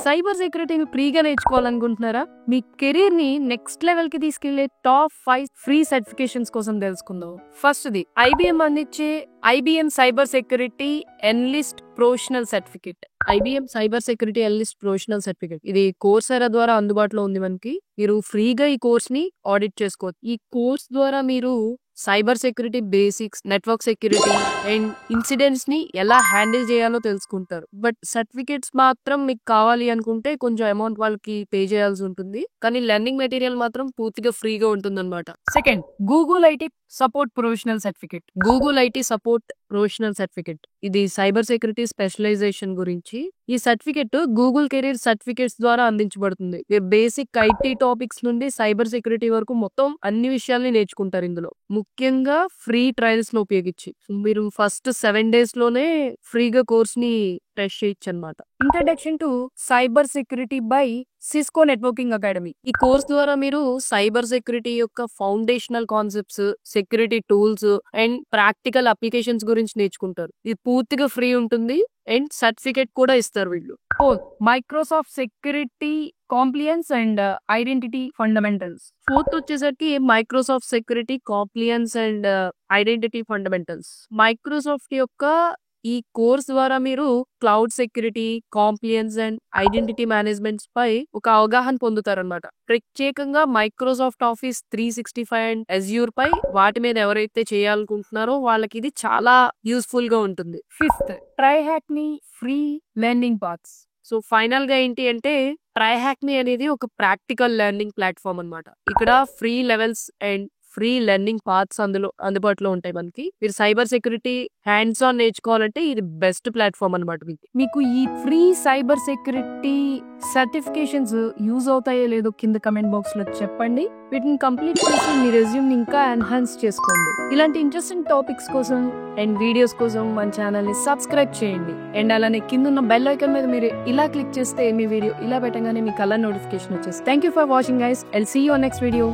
Cyber సెక్యూరిటీని ఫ్రీగా నేర్చుకోవాలనుకుంటున్నారా? మీ career ని నెక్స్ట్ లెవెల్ కి తీసుకెళ్లే టాప్ 5 ఫ్రీ సర్టిఫికేషన్స్ కోసం తెలుసుకుందాం. ఫస్ట్ది IBM అందించే IBM cyber security analyst professional certificate. IBM cyber security analyst professional certificate ఇది కోర్సెరా ద్వారా అందుబాటులో ఉంది. మనకి మీరు ఫ్రీగా ఈ కోర్స్ ని ఆడిట్ చేసుకోవచ్చు. ఈ కోర్స్ ద్వారా మీరు cyber security basics, network security and incidents ని ఎలా హ్యాండిల్ చేయాలో తెలుసుకుంటారు. బట్ సర్టిఫికేట్స్ మాత్రం మీకు కావాలి అనుకుంటే కొంచెం అమౌంట్ వాళ్ళకి పే చేయాల్సి ఉంటుంది. కానీ లెర్నింగ్ మెటీరియల్ మాత్రం పూర్తిగా ఫ్రీగా ఉంటుంది అనమాట. Second, Google IT support professional certificate. Google IT support professional certificate ఇది సైబర్ సెక్యూరిటీ స్పెషలైజేషన్ గురించి. ఈ సర్టిఫికేట్ గూగుల్ కెరీర్ సర్టిఫికేట్స్ ద్వారా అందించబడుతుంది. బేసిక్ ఐటీ టాపిక్స్ నుండి సైబర్ సెక్యూరిటీ వరకు మొత్తం అన్ని విషయాల్ని నేర్చుకుంటారు ఇందులో. ముఖ్యంగా ఫ్రీ ట్రయల్స్ లో ఉపయోగించి మీరు ఫస్ట్ 7 days లోనే ఫ్రీగా కోర్స్ ని టెస్ట్ చేయొచ్చు అనమాట. Introduction to cyber security by Cisco networking academy. ఈ కోర్స్ ద్వారా మీరు సైబర్ సెక్యూరిటీ యొక్క foundational concepts, security tools and practical applications గురించి నేర్చుకుంటారు. ఇది పూర్తిగా ఫ్రీ ఉంటుంది అండ్ సర్టిఫికేట్ కూడా ఇస్తారు వీళ్ళు. Microsoft security compliance and identity fundamentals. Fourth వచ్చేసరికి Microsoft security compliance and identity fundamentals. Microsoft యొక్క ఈ కోర్స్ ద్వారా మీరు cloud security, compliance and identity managements పై ఒక అవగాహన పొందుతారనమాట. ప్రత్యేకంగా మైక్రోసాఫ్ట్ ఆఫీస్ 365 అండ్ అజ్యూర్ పై వాటి మీద ఎవరైతే చేయాలనుకుంటున్నారో వాళ్ళకి ఇది చాలా యూస్ఫుల్ గా ఉంటుంది. Fifth, try hack me free learning paths. So final గా ఏంటి అంటే ట్రై హ్యాక్మీ అనేది ఒక ప్రాక్టికల్ లెర్నింగ్ ప్లాట్ఫామ్ అన్నమాట. ఇక్కడ free levels and free learning paths అందుబాటులో ఉంటాయి మనకి. మీరు సైబర్ సెక్యూరిటీ హ్యాండ్స్ ఆన్ నేర్చుకోవాలంటే ఇది బెస్ట్ ప్లాట్ఫామ్ అనమాట. మీకు ఈ free cyber security certifications use అవుతాయో లేదో కింద కమెంట్ బాక్స్ లో చెప్పండి. వీటిని కంప్లీట్ చేసి మీ రెజ్యూమ్ ని ఇంకా ఎన్హాన్స్ చేసుకోండి. ఇలాంటి ఇంట్రెస్టింగ్ టాపిక్స్ కోసం అండ్ వీడియోస్ కోసం మన ఛానల్ ని సబ్స్క్రైబ్ చేయండి. అండ్ అలానే కింద ఉన్న బెల్ ఐకాన్ మీద మీరు ఇలా క్లిక్ చేస్తే మీ వీడియో ఇలా పెట్టగానే మీకు అలా నోటిఫికేషన్ వచ్చేసి. Thank you for watching guys. I'll see you on next video.